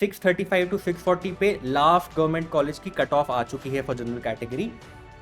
635 to 640 पे last government college की cut off आ चुकी है फॉर जनरल कैटेगरी।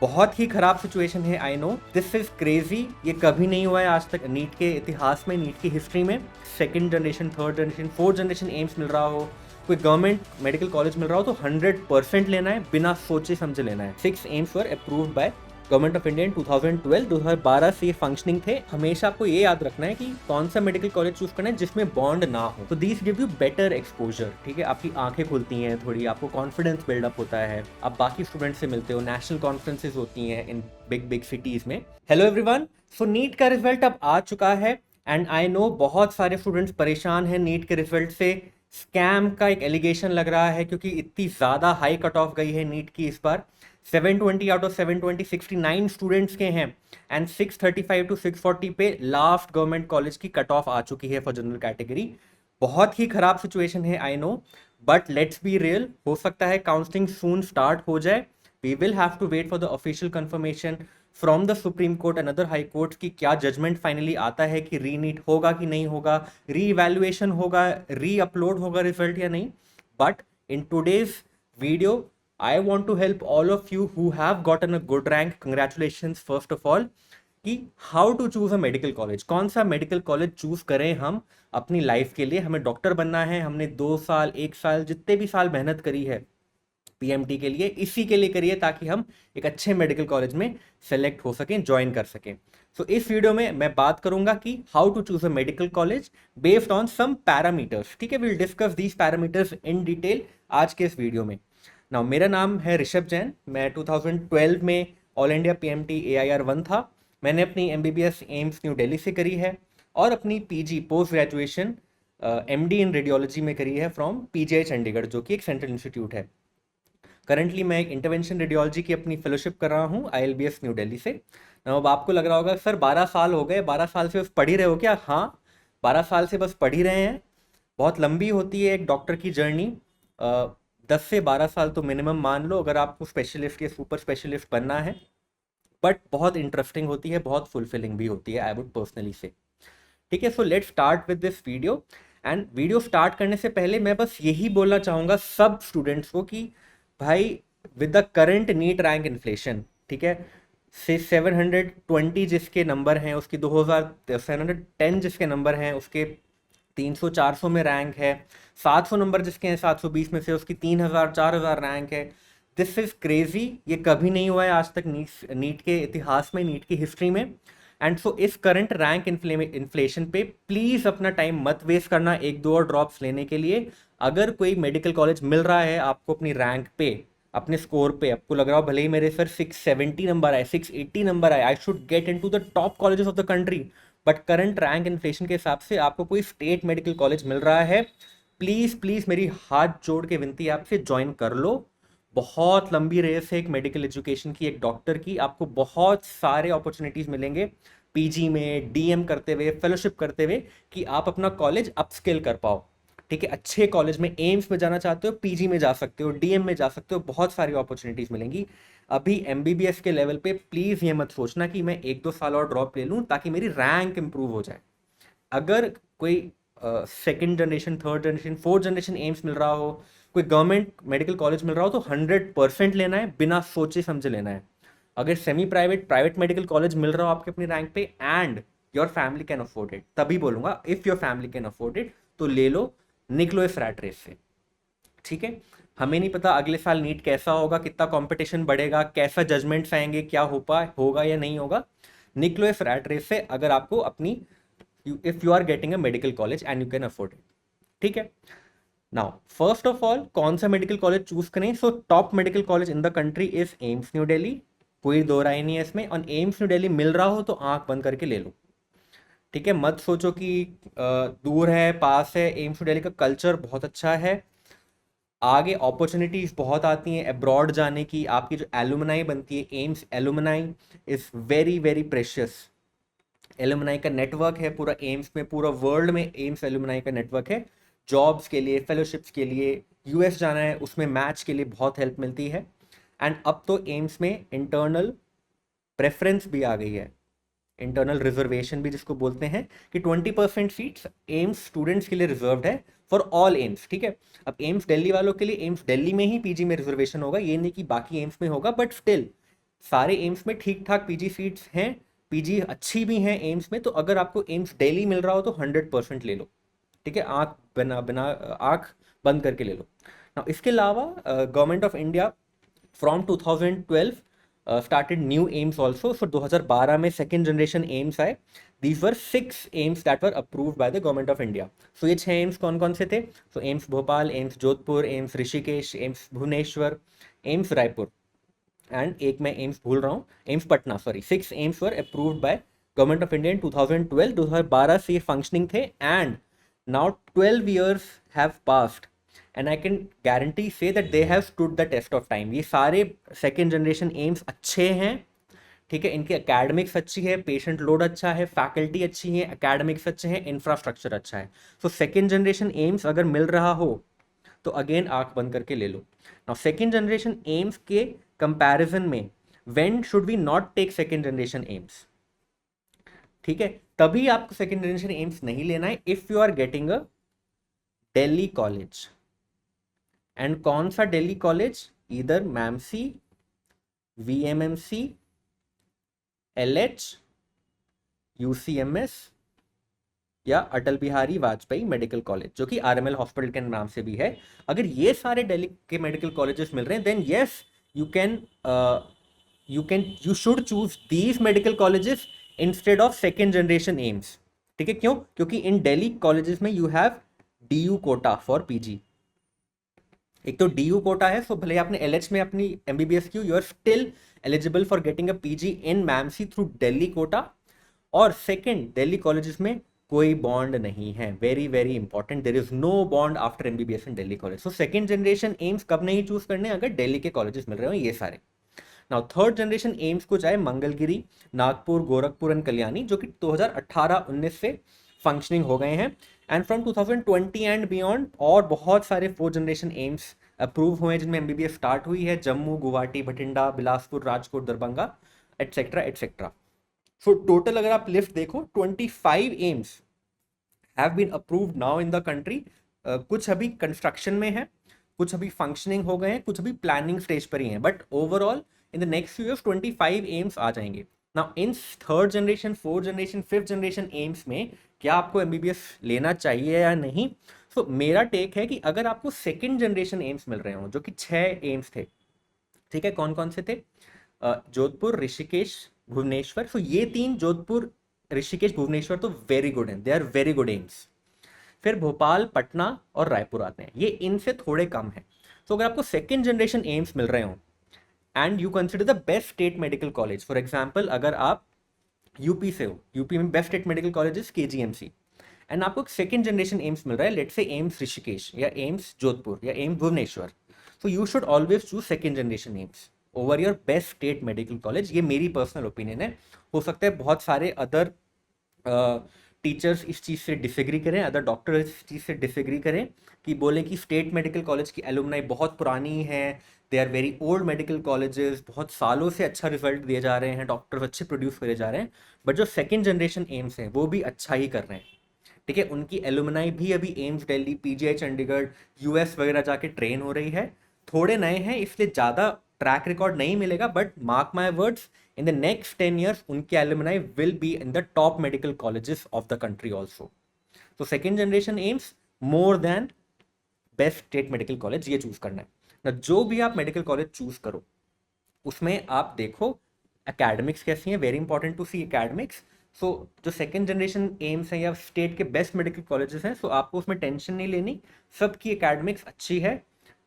बहुत ही खराब सिचुएशन है, I no this is crazy. ये कभी नहीं हुआ है आज तक नीट के इतिहास में, नीट की हिस्ट्री में। Second generation, third generation, fourth generation AIIMS मिल रहा हो, कोई गवर्नमेंट मेडिकल कॉलेज मिल रहा हो तो 100% लेना है, बिना सोचे समझे लेना है। 6 AIIMS were approved by government of India in 2012 से ये फंक्शनिंग थे। हमेशा आपको ये याद रखना है कि कौन सा मेडिकल कॉलेज चूज करना है जिसमें बॉन्ड ना हो। तो these give you better exposure, ठीक है, आपकी आंखें खुलती हैं थोड़ी, आपको कॉन्फिडेंस बिल्डअप होता है, आप बाकी स्टूडेंट से मिलते हो, नेशनल कॉन्फ्रेंसेज होती हैं इन बिग बिग सिटीज में। हेलो एवरीवन, सो नीट का रिजल्ट अब आ चुका है एंड आई नो बहुत सारे स्टूडेंट्स परेशान हैं नीट के रिजल्ट से। स्कैम का एक एलिगेशन लग रहा है क्योंकि इतनी ज़्यादा हाई कट ऑफ गई है नीट की इस बार। 720 आउट ऑफ 720 69 स्टूडेंट्स के हैं एंड 635 टू 640 पे लास्ट गवर्नमेंट कॉलेज की कट ऑफ आ चुकी है फॉर जनरल कैटेगरी। बहुत ही खराब सिचुएशन है, I know, but let's be real, हो सकता है काउंसलिंग सून स्टार्ट हो जाए। We will have to wait for the official confirmation from the Supreme Court and other High Court की क्या जजमेंट फाइनली आता है कि री नीट होगा कि नहीं होगा, री इवैल्यूएशन होगा, री अपलोड होगा रिजल्ट या नहीं। But in today's video I want to help all of you who have gotten a good rank. Congratulations first of all कि how to choose a medical college, कौन सा मेडिकल कॉलेज चूज करें हम अपनी life के लिए। हमें doctor बनना है, हमने 2 साल 1 साल जितने भी साल मेहनत करी है पीएमटी के लिए, इसी के लिए करिए ताकि हम एक अच्छे मेडिकल कॉलेज में सेलेक्ट हो सकें, ज्वाइन कर सकें। सो इस वीडियो में मैं बात करूंगा कि how to choose a medical college based on some parameters, ठीक है। Will discuss these parameters in detail आज के इस वीडियो में। नाउ मेरा नाम है ऋषभ जैन, मैं 2012 में ऑल इंडिया पीएमटी AIR 1 था। मैंने अपनी MBBS एम्स न्यू दिल्ली से करी है और अपनी PG post graduation MD in radiology में करी है फ्रॉम PGI चंडीगढ़, जो कि एक सेंट्रल इंस्टीट्यूट है। करंटली मैं एक इंटरवेंशन रेडियोलॉजी की अपनी फेलोशिप कर रहा हूँ ILBS न्यू दिल्ली से। नाउ अब आपको लग रहा होगा सर 12 साल हो गए, 12 साल से बस पढ़ ही रहे हो क्या? हाँ, 12 साल से बस पढ़ ही रहे हैं। बहुत लंबी होती है एक डॉक्टर की जर्नी, 10 से 12 साल तो मिनिमम मान लो अगर आपको स्पेशलिस्ट या सुपर स्पेशलिस्ट बनना है। बट बहुत इंटरेस्टिंग होती है, बहुत फुलफिलिंग भी होती है, आई वुड पर्सनली से। ठीक है, so let's start with this video. And video start करने से पहले मैं बस यही बोलना चाहूँगा सब स्टूडेंट्स को कि भाई with the current NEET rank inflation, ठीक है, से 720 जिसके नंबर हैं उसकी 710 जिसके नंबर हैं उसके 300-400 में रैंक है, 700 नंबर जिसके हैं 720 में से उसकी 3000-4000 रैंक है। दिस इज क्रेजी, ये कभी नहीं हुआ है आज तक नीट के इतिहास में, नीट की हिस्ट्री में। एंड सो इस करंट रैंक इन्फ्लेशन पे प्लीज अपना टाइम मत वेस्ट करना 1-2 और ड्रॉप्स लेने के लिए। अगर कोई मेडिकल कॉलेज मिल रहा है आपको अपनी रैंक पे, अपने स्कोर पे, आपको लग रहा हो भले ही मेरे सर 670 नंबर आए, 680 नंबर आए, I should get into the top colleges of the country, but current rank inflation के हिसाब से आपको कोई स्टेट मेडिकल कॉलेज मिल रहा है, प्लीज प्लीज मेरी हाथ जोड़ के विनती है आपसे, ज्वाइन कर लो। बहुत लंबी रेस है एक मेडिकल एजुकेशन की, एक डॉक्टर की। आपको बहुत सारे अपॉर्चुनिटीज मिलेंगे पीजी में, डीएम करते हुए, फेलोशिप करते हुए, कि आप अपना कॉलेज अपस्केल कर पाओ। ठीक है, अच्छे कॉलेज में, एम्स में जाना चाहते हो, पीजी में जा सकते हो, डीएम में जा सकते हो, बहुत सारी अपॉर्चुनिटीज मिलेंगी। अभी एमबीबीएस के लेवल पे प्लीज ये मत सोचना कि मैं 1-2 साल और ड्रॉप ले लूं ताकि मेरी रैंक इंप्रूव हो जाए। अगर कोई second generation, third generation, fourth generation AIIMS मिल रहा हो, कोई गवर्नमेंट मेडिकल कॉलेज मिल रहा हो तो 100% लेना है, बिना सोचे समझे लेना है। अगर semi private, private medical college मिल रहा हो आपके अपनी रैंक पे and your family can afford it, तभी बोलूंगा if your family can afford it तो ले लो, निकलो इस रैट रेस से। ठीक है, हमें नहीं पता अगले साल नीट कैसा होगा, कितना कंपटीशन बढ़ेगा, कैसा जजमेंट्स आएंगे, क्या होगा या नहीं होगा। निकलो इस रैट रेस से अगर आपको अपनी, if you are getting a medical college and you can afford it. ठीक है, नाउ फर्स्ट ऑफ ऑल कौन सा मेडिकल कॉलेज चूज करें? So top medical college in the country is AIIMS new Delhi, कोई दो राय नहीं है इसमें। और एम्स न्यू दिल्ली मिल रहा हो तो आंख बंद करके ले लो। ठीक है, मत सोचो कि दूर है, पास है। एम्स न्यू दिल्ली का कल्चर बहुत अच्छा है, आगे अपॉर्चुनिटीज बहुत आती हैं अब्रॉड जाने की। आपकी जो एलुमनाई बनती है, AIIMS alumni is very very precious. Alumni का नेटवर्क है पूरा एम्स में, पूरा वर्ल्ड में एम्स एलुमनाई का नेटवर्क है। जॉब्स के लिए, फेलोशिप्स के लिए, यूएस जाना है उसमें मैच के लिए बहुत हेल्प मिलती है। एंड अब तो एम्स में इंटरनल प्रेफरेंस भी आ गई है, इंटरनल रिजर्वेशन भी जिसको बोलते हैं, कि 20% सीट्स एम्स स्टूडेंट्स के लिए रिजर्व्ड है फॉर ऑल एम्स, ठीक है। अब एम्स दिल्ली वालों के लिए एम्स दिल्ली में ही पीजी में रिजर्वेशन होगा, ये नहीं कि बाकी एम्स में होगा, बट स्टिल सारे एम्स में ठीक ठाक पीजी सीट्स हैं, पीजी अच्छी भी हैं एम्स में। तो अगर आपको एम्स दिल्ली मिल रहा हो तो 100% ले लो, ठीक है, आँख बिना बिना आँख बंद करके ले लो। Now, इसके अलावा government of India from 2012 started new aims also. So 2012 में सेकेंड जनरेशन एम्स आए। These were 6 aims that were approved by the government of India. So ये 6 एम्स कौन कौन से थे? So एम्स भोपाल, एम्स जोधपुर, एम्स ऋषिकेश, एम्स भुवनेश्वर, एम्स रायपुर, एंड एक मैं एम्स भूल रहा हूँ, AIIMS Patna, sorry. 6 AIIMS were approved by government of India in 2012। 2012 से ये फंक्शनिंग थे, एंड now 12 years have passed and I can guarantee say that they have stood the test of time. ये सारे सेकेंड जनरेशन एम्स अच्छे हैं, ठीक है, इनकी एकेडमिक्स अच्छी है, पेशेंट लोड अच्छा है, फैकल्टी अच्छी है, एकेडमिक्स अच्छे हैं, इंफ्रास्ट्रक्चर अच्छा है। सो सेकेंड जनरेशन एम्स अगर मिल रहा हो तो अगेन आंख बंद करके ले लो। नाउ सेकेंड जनरेशन एम्स के कंपैरिजन में when should we not take second generation AIIMS, ठीक है, तभी आपको सेकेंड जनरेशन एम्स नहीं लेना है if you are getting a Delhi college. And कौन सा दिल्ली कॉलेज? इधर मैमसी, वीएमएमसी, एलएच, यूसीएमएस या अटल बिहारी वाजपेयी मेडिकल कॉलेज, जो कि आरएमएल हॉस्पिटल के नाम से भी है। अगर ये सारे दिल्ली के मेडिकल कॉलेजेस मिल रहे हैं then yes you should choose these medical colleges instead of second generation AIIMS, ठीक है। क्यों? क्योंकि इन दिल्ली कॉलेजेस में you have DU quota for PG. एक तो डीयू कोटा है, सो भले आपने एलएच में अपनी एमबीबीएस की, you are still eligible for getting a PG in MAMC through Delhi quota. और सेकंड, दिल्ली कॉलेजेस में कोई बॉन्ड नहीं है, very very important, there is no bond after MBBS in Delhi college. So second generation AIIMS कब नहीं चूज करने? अगर दिल्ली के कॉलेजेस मिल रहे हो ये सारे। नाउ थर्ड जनरेशन एम्स को चाहे मंगलगिरी, नागपुर, गोरखपुर एंड कल्याणी, जो कि 2018-19 से फंक्शनिंग हो गए हैं, एंड फ्रॉम 2020 एंड बियॉन्ड और बहुत सारे फोर्थ जनरेशन एम्स अप्रूव हुए हैं जिनमें एमबीबीएस स्टार्ट हुई है, Jammu, Guwahati, Bathinda, Bilaspur, Rajkot, Darbhanga etcetera etcetera. So total अगर आप लिस्ट देखो 25 AIIMS have been approved now in the country. कुछ अभी कंस्ट्रक्शन में है, कुछ अभी फंक्शनिंग हो गए हैं, कुछ अभी प्लानिंग स्टेज पर ही हैं, but overall in the next few years 25 AIIMS आ जाएंगे। Now in third generation, fourth generation, fifth generation AIIMS में क्या आपको एमबीबीएस लेना चाहिए या नहीं? सो मेरा टेक है कि अगर आपको सेकेंड जनरेशन एम्स मिल रहे हो, जो कि 6 एम्स थे, ठीक है, कौन कौन से थे? जोधपुर, ऋषिकेश, भुवनेश्वर। सो ये 3, जोधपुर, ऋषिकेश, भुवनेश्वर, तो वेरी गुड हैं, they are very good AIIMS. फिर भोपाल, पटना और रायपुर आते हैं, ये इनसे थोड़े कम हैं। तो अगर आपको सेकेंड जनरेशन एम्स मिल रहे हो and you consider the best state medical college, for example अगर आप यूपी से हो, यूपी में best state medical college KGMC, and आपको सेकेंड जनरेशन एम्स मिल रहा है, लेट्स से एम्स ऋषिकेश या एम्स जोधपुर या AIIMS Bhubaneswar, so you should always choose second generation AIIMS over your best state medical college. ये मेरी पर्सनल ओपिनियन है, हो सकता है बहुत सारे अदर टीचर्स इस चीज़ से डिसएग्री करें, अदर डॉक्टर इस चीज़ से डिसएग्री करें, कि बोले कि स्टेट मेडिकल कॉलेज की एलुमनाई बहुत पुरानी है, they are very old medical colleges, बहुत सालों से अच्छा रिजल्ट दिए जा रहे हैं, डॉक्टर्स अच्छे प्रोड्यूस करे जा रहे हैं, बट जो सेकेंड जनरेशन एम्स हैं वो भी अच्छा ही कर रहे हैं, ठीक है। उनकी एलुमनाई भी अभी AIIMS Delhi, PGI Chandigarh, US वगैरह जाके ट्रेन हो रही है। थोड़े नए हैं इसलिए ज़्यादा ट्रैक रिकॉर्ड नहीं मिलेगा, but mark my words, in the next 10 years उनके alumni will be in the top medical colleges of the country also. So second generation aims more than best state medical college, ये choose करना है ना। जो भी आप medical college choose करो उसमें आप देखो एकेडमिक्स कैसी हैं, very important to see academics. So जो सेकेंड जनरेशन एम्स हैं या स्टेट के बेस्ट मेडिकल कॉलेजेस हैं, सो आपको उसमें टेंशन नहीं लेनी, सबकी एकेडमिक्स अच्छी है।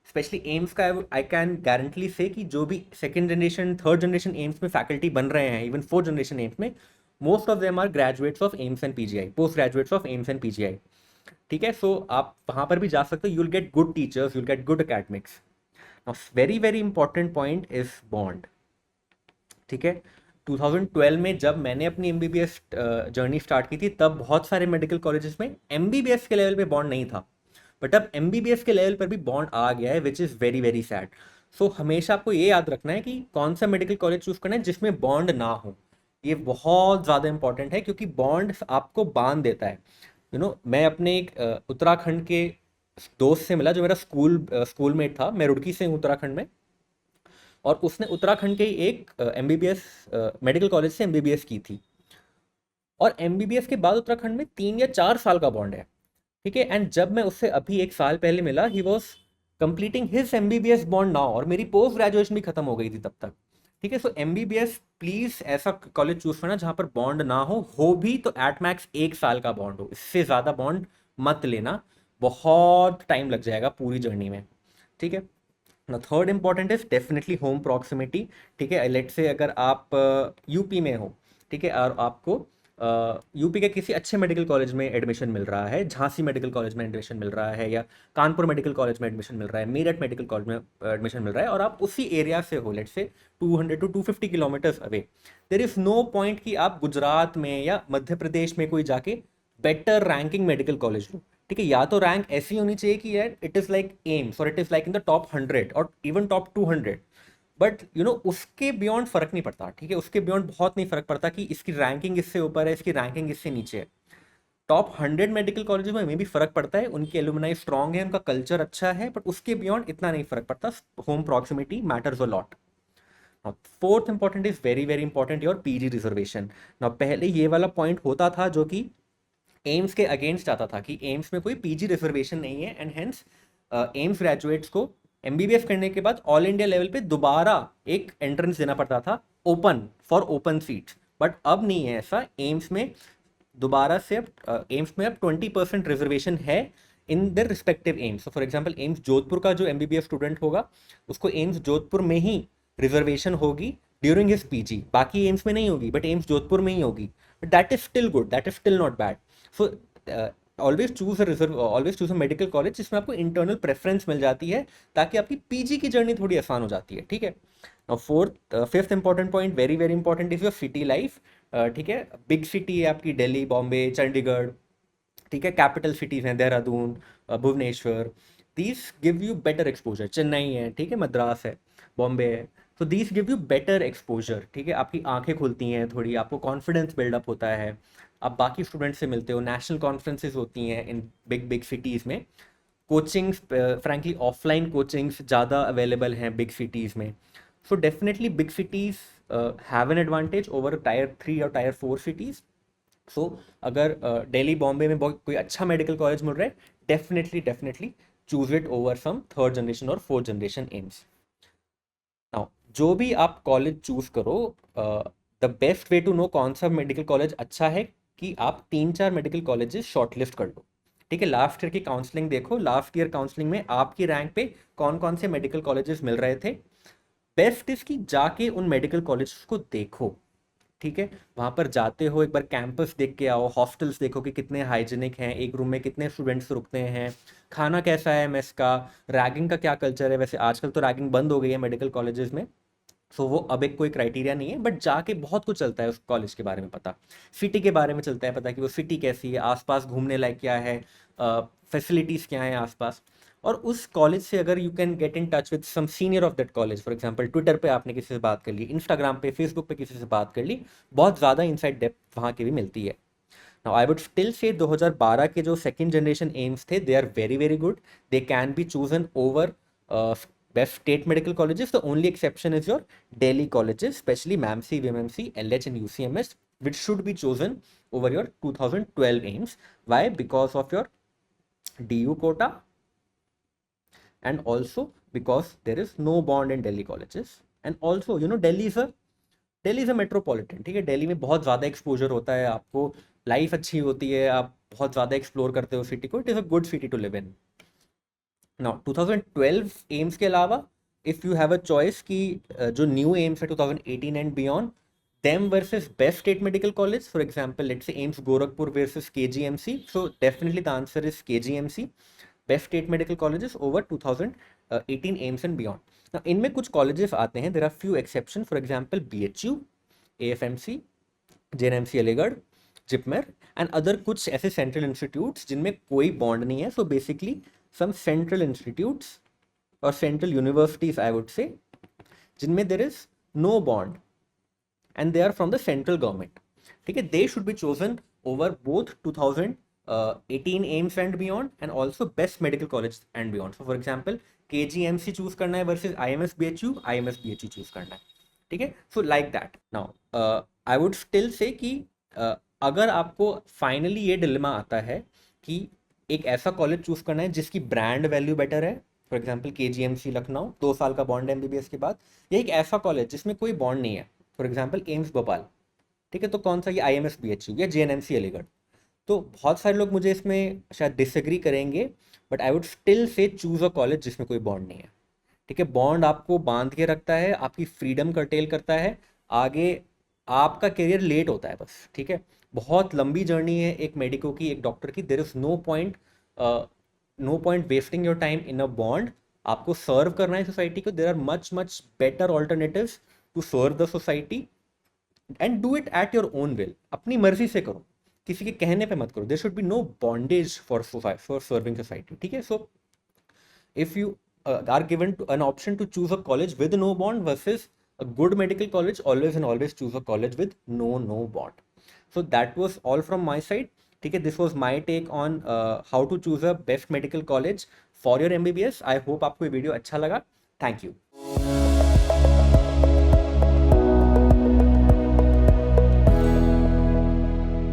स्पेशली एम्स का आई कैन गारंटली से कि जो भी second generation, third generation AIIMS में फैकल्टी बन रहे हैं, इवन फोर्थ जनरेशन एम्स में, most of them are graduates of AIIMS and PGI, post graduates of AIIMS and PGI, ठीक है। सो आप वहाँ पर भी जा सकते हो, you will get good teachers, you will get good academics. Very very important point is bond, ठीक है। 2012 में जब मैंने अपनी एमबीबीएस जर्नी स्टार्ट की थी, तब बहुत सारे मेडिकल कॉलेजेस में एमबीबीएस के लेवल पे बॉन्ड नहीं था, बट अब एमबीबीएस के लेवल पर भी बॉन्ड आ गया है, which is very very sad. So हमेशा आपको ये याद रखना है कि कौन सा मेडिकल कॉलेज चूज करना है जिसमें बॉन्ड ना हो। ये बहुत ज़्यादा इंपॉर्टेंट है क्योंकि बॉन्ड आपको बांध देता है। मैं अपने एक उत्तराखंड के दोस्त से मिला जो मेरा स्कूलमेट था। मैं रुड़की से हूँ उत्तराखंड में, और उसने उत्तराखंड के ही एक एमबीबीएस मेडिकल कॉलेज से एमबीबीएस की थी। और एमबीबीएस के बाद उत्तराखंड में 3 या 4 साल का बॉन्ड है, ठीक है। एंड जब मैं उससे अभी 1 साल पहले मिला, he was completing his MBBS bond now, और मेरी पोस्ट ग्रेजुएशन भी खत्म हो गई थी तब तक, ठीक है। सो एमबीबीएस प्लीज ऐसा कॉलेज चूज करना जहां पर बॉन्ड ना हो भी तो एट मैक्स 1 साल का बॉन्ड हो, इससे ज़्यादा बॉन्ड मत लेना, बहुत टाइम लग जाएगा पूरी जर्नी में, ठीक है। ना third important is definitely home proximity, ठीक है। लेट से अगर आप यूपी में हो, ठीक है, और आपको यूपी के किसी अच्छे मेडिकल कॉलेज में एडमिशन मिल रहा है, झांसी मेडिकल कॉलेज में एडमिशन मिल रहा है, या कानपुर मेडिकल कॉलेज में एडमिशन मिल रहा है, मेरठ मेडिकल कॉलेज में एडमिशन मिल रहा है, और आप उसी एरिया से हो, लेट से 200 to 250 kilometres away, there is no point कि आप गुजरात में या मध्य प्रदेश में कोई जाके बेटर रैंकिंग मेडिकल कॉलेज लो, ठीक है। या तो रैंक ऐसी होनी चाहिए कि यार इट इज़ लाइक एम्स, और it is like in the top 100 और इवन टॉप 200, बट उसके बियॉन्ड फर्क नहीं पड़ता, ठीक है। उसके बियॉन्ड बहुत नहीं फर्क पड़ता कि इसकी रैंकिंग इससे ऊपर है, इसकी रैंकिंग इससे नीचे है। टॉप 100 मेडिकल कॉलेज में भी फर्क पड़ता है, उनकी एलुमनाई स्ट्रांग है, उनका कल्चर अच्छा है, बट उसके बियॉन्ड इतना नहीं फर्क पड़ता। Home proximity matters a lot. Fourth important is very very important your PG reservation. ना पहले ये वाला पॉइंट होता था जो कि एम्स के अगेंस्ट आता था कि एम्स में कोई पीजी रिजर्वेशन नहीं है, एंड हेंस एम्स ग्रेजुएट्स को एमबीबीएस करने के बाद ऑल इंडिया लेवल पे दोबारा एक एंट्रेंस देना पड़ता था, open for open seats. But अब नहीं है ऐसा। एम्स में दोबारा से अब एम्स में अब 20% रिजर्वेशन है in the respective AIIMS. For example AIIMS Jodhpur का जो एमबीबीएस स्टूडेंट होगा, उसको एम्स जोधपुर में ही रिजर्वेशन होगी ड्यूरिंग हिज पीजी, बाकी एम्स में नहीं होगी, बट एम्स जोधपुर में ही होगी। But that is still good, that is still not bad. So always choose a medical college जिसमें आपको इंटरनल प्रेफरेंस मिल जाती है, ताकि आपकी पीजी की जर्नी थोड़ी आसान हो जाती है, ठीक है। Fifth important point, very very important, is your city life, ठीक है। बिग सिटी है आपकी दिल्ली, बॉम्बे, चंडीगढ़, ठीक है। कैपिटल सिटीज़ हैं Dehradun, Bhubaneswar, these give you better exposure. Chennai है, ठीक है, मद्रास है, बॉम्बे है। तो these give you better exposure, ठीक है। आपकी आंखें खुलती हैं थोड़ी, आपको कॉन्फिडेंस बिल्डअप होता है, आप बाकी स्टूडेंट से मिलते हो, नेशनल कॉन्फ्रेंसेज होती हैं इन बिग बिग सिटीज़ में। कोचिंग्स, फ्रैंकली ऑफलाइन कोचिंग्स ज़्यादा अवेलेबल हैं बिग सिटीज़ में। So definitely big cities have an advantage over tyre 3 और टायर 4 सिटीज़। सो अगर दिल्ली बॉम्बे में बहुत कोई अच्छा मेडिकल कॉलेज मिल रहा है, definitely definitely choose it over some third generation और फोर्थ जनरेशन एम्स। नाउ जो भी आप कॉलेज चूज करो, the best way to know कौन सा मेडिकल कॉलेज अच्छा है कि आप 3-4 मेडिकल कॉलेजेस शॉर्टलिस्ट कर लो, ठीक है। लास्ट ईयर की काउंसलिंग देखो, लास्ट ईयर काउंसलिंग में आपकी रैंक पे कौन कौन से मेडिकल कॉलेजेस मिल रहे थे। बेस्ट इसकी जाके उन मेडिकल कॉलेज को देखो, ठीक है। वहाँ पर जाते हो एक बार कैंपस देख के आओ, हॉस्टल्स देखो कि कितने हाइजीनिक हैं, एक रूम में कितने स्टूडेंट्स रुकते हैं, खाना कैसा है मेस का, रैगिंग का क्या कल्चर है। वैसे आजकल तो रैगिंग बंद हो गई है मेडिकल कॉलेजेस में, सो वो अब एक कोई क्राइटेरिया नहीं है, बट जाके बहुत कुछ चलता है उस कॉलेज के बारे में पता, सिटी के बारे में चलता है पता कि वो सिटी कैसी है, आसपास घूमने लायक क्या है, फैसिलिटीज़ क्या हैं आसपास। और उस कॉलेज से अगर you can get in touch with some senior of that college, for example Twitter पे आपने किसी से बात कर ली, इंस्टाग्राम पे, फेसबुक पे किसी से बात कर ली, बहुत ज़्यादा इनसाइड डेप्थ वहाँ की भी मिलती है। Now I would still say 2012 के जो सेकंड जनरेशन एम्स थे, they are very very good, they can be chosen over best state medical colleges. The only exception is your Delhi colleges, especially MAMC, VMMC, LH and UCMS, which should be chosen over your 2012 aims. Why? Because of your DU quota, and also because there is no bond in Delhi colleges. And also Delhi is a metropolitan, ठीक है। दिल्ली में बहुत ज़्यादा exposure होता है, आपको life अच्छी होती है, आप बहुत ज़्यादा एक्सप्लोर करते हो सिटी को, it is a good city to live in. Now 2012 AIIMS के अलावा if you have a choice कि जो न्यू एम्स है 2018 and beyond, them versus best state medical college, for example let's say AIIMS Gorakhpur versus KGMC, so definitely the answer is KGMC, best state medical colleges over 2018 AIIMS and beyond. इनमें कुछ colleges आते हैं, there are few exception, for example BHU, AFMC, JNMC Aligarh, JIPMER and other कुछ ऐसे central institutes जिनमें कोई bond नहीं है। So basically some central institutes or central universities I would say, जिनमें there is no bond, and they are from the central government. ठीक है, they should be chosen over both 2018 AIIMS and beyond and also best medical college and beyond. So for example KGMC choose करना है versus IMS BHU choose करना है. ठीक है, so like that. Now I would still say कि अगर आपको finally ये डिलेमा आता है कि एक ऐसा कॉलेज चूज करना है जिसकी ब्रांड वैल्यू बेटर है, फॉर एग्जाम्पल KGMC लखनऊ 2 साल का बॉन्ड MBBS के बाद, या एक ऐसा कॉलेज जिसमें कोई बॉन्ड नहीं है, फॉर एग्जाम्पल एम्स भोपाल. ठीक है, तो कौन सा, ये IMS BHU या JNMC अलीगढ़. तो बहुत सारे लोग मुझे इसमें शायद डिसएग्री करेंगे, but I would still say choose a college जिसमें कोई बॉन्ड नहीं है. ठीक है, बॉन्ड आपको बांध के रखता है, आपकी फ्रीडम कर्टेल करता है, आगे आपका करियर लेट होता है बस. ठीक है, बहुत लंबी जर्नी है एक मेडिको की, एक डॉक्टर की. There is no point wasting your time in a bond. आपको सर्व करना है सोसाइटी को. There are much better alternatives to serve the society and do it at your own will. अपनी मर्जी से करो, किसी के कहने पे मत करो. There should be no bondage for serving society. ठीक है, सो if you are given an option to choose a college with no bond versus a good medical college, always and always choose a college with no bond. So that was all from my side. ठीक है, this was my take on how to choose a best medical college for your MBBS. I hope आपको ये video अच्छा लगा. Thank you.